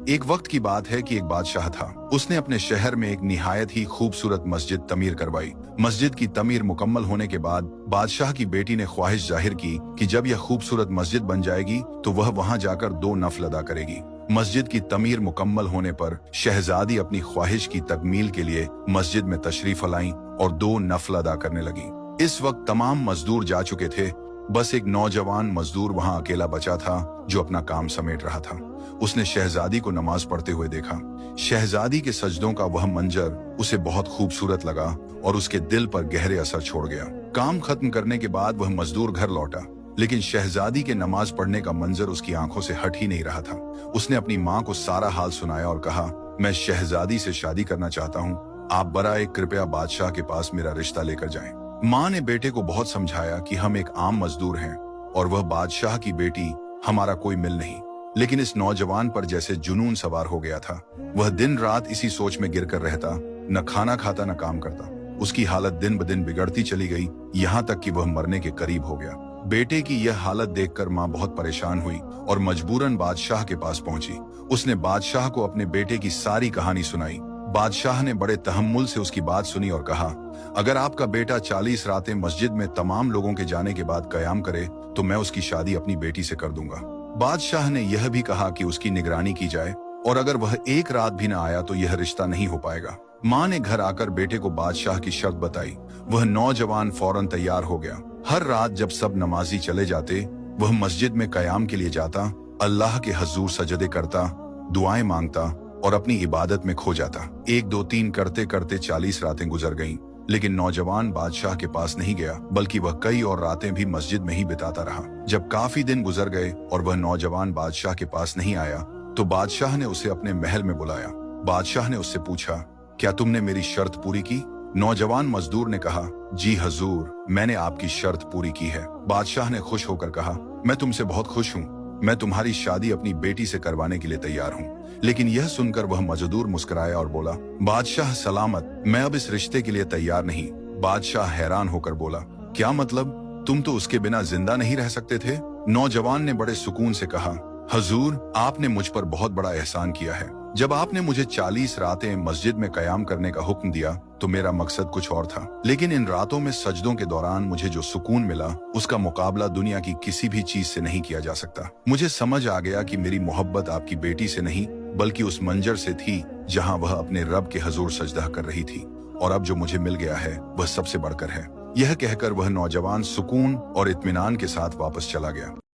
ایک वक्त की बात है कि एक बादशाह था। उसने अपने शहर में एक निहायत ही खूबसूरत मस्जिद तमीर करवाई। मस्जिद की तमीर मुकम्मल होने के बाद बादशाह की बेटी ने ख्वाहिश जाहिर की कि जब यह खूबसूरत मस्जिद बन जाएगी तो वह वहां जाकर 2 नफल अदा करेगी। मस्जिद की तमीर मुकम्मल होने पर शहजादी अपनी ख्वाहिश की तकमील के लिए मस्जिद में तशरीफ लाई और 2 नफल अदा करने लगी। इस वक्त तमाम मजदूर जा चुके थे, बस एक नौजवान मजदूर वहां अकेला बचा था जो अपना काम समेट रहा था। उसने शहजादी को नमाज पढ़ते हुए देखा। शहजादी के सजदों का वह मंजर उसे बहुत खूबसूरत लगा और उसके दिल पर गहरे असर छोड़ गया। काम खत्म करने के बाद वह मजदूर घर लौटा, लेकिन शहजादी के नमाज पढ़ने का मंजर उसकी आंखों से हट ही नहीं रहा था। उसने अपनी माँ को सारा हाल सुनाया और कहा, मैं शहजादी से शादी करना चाहता हूँ, आप बराए कृपया बादशाह के पास मेरा रिश्ता लेकर जाएं। माँ ने बेटे को बहुत समझाया कि हम एक आम मजदूर हैं और वह बादशाह की बेटी, हमारा कोई मिल नहीं। लेकिन इस नौजवान पर जैसे जुनून सवार हो गया था। वह दिन रात इसी सोच में गिरकर रहता, न खाना खाता न काम करता। उसकी हालत दिन ब दिन बिगड़ती चली गई, यहाँ तक कि वह मरने के करीब हो गया। बेटे की यह हालत देखकर माँ बहुत परेशान हुई और मजबूरन बादशाह के पास पहुंची। उसने बादशाह को अपने बेटे की सारी कहानी सुनाई। बादशाह ने बड़े तहम्मुल से उसकी बात सुनी और कहा, अगर आपका बेटा 40 रातें मस्जिद में तमाम लोगों के जाने के बाद कयाम करे तो मैं उसकी शादी अपनी बेटी से कर दूंगा। बादशाह ने यह भी कहा कि उसकी निगरानी की जाए और अगर वह एक रात भी न आया तो यह रिश्ता नहीं हो पाएगा। माँ ने घर आकर बेटे को बादशाह की शर्त बताई। वह नौजवान फौरन तैयार हो गया। हर रात जब सब नमाजी चले जाते, वह मस्जिद में कयाम के लिए जाता, अल्लाह के हजूर सजदे करता, दुआएं मांगता और अपनी इबादत में खो जाता। 1 2 3 करते करते 40 रातें गुजर गईं, लेकिन नौजवान बादशाह के पास नहीं गया, बल्कि वह कई और रातें भी मस्जिद में ही बिताता रहा। जब काफी दिन गुजर गए और वह नौजवान बादशाह के पास नहीं आया तो बादशाह ने उसे अपने महल में बुलाया। बादशाह ने उससे पूछा, क्या तुमने मेरी शर्त पूरी की? नौजवान मजदूर ने कहा, जी हजूर, मैंने आपकी शर्त पूरी की है। बादशाह ने खुश होकर कहा, मैं तुमसे बहुत खुश हूँ, मैं तुम्हारी शादी अपनी बेटी से करवाने के लिए तैयार हूँ। लेकिन यह सुनकर वह मजदूर मुस्कुराया और बोला, बादशाह सलामत, मैं अब इस रिश्ते के लिए तैयार नहीं। बादशाह हैरान होकर बोला, क्या मतलब? तुम तो उसके बिना जिंदा नहीं रह सकते थे? नौजवान ने बड़े सुकून से कहा, हजूर, आपने मुझ पर बहुत बड़ा एहसान किया है। जब आपने मुझे 40 रातें मस्जिद में कयाम करने का हुक्म दिया तो मेरा मकसद कुछ और था, लेकिन इन रातों में सजदों के दौरान मुझे जो सुकून मिला उसका मुकाबला दुनिया की किसी भी चीज से नहीं किया जा सकता। मुझे समझ आ गया कि मेरी मोहब्बत आपकी बेटी से नहीं बल्कि उस मंजर से थी जहां वह अपने रब के हजूर सजदा कर रही थी, और अब जो मुझे मिल गया है वह सबसे बढ़कर है। यह कहकर वह नौजवान सुकून और इत्मीनान के साथ वापस चला गया।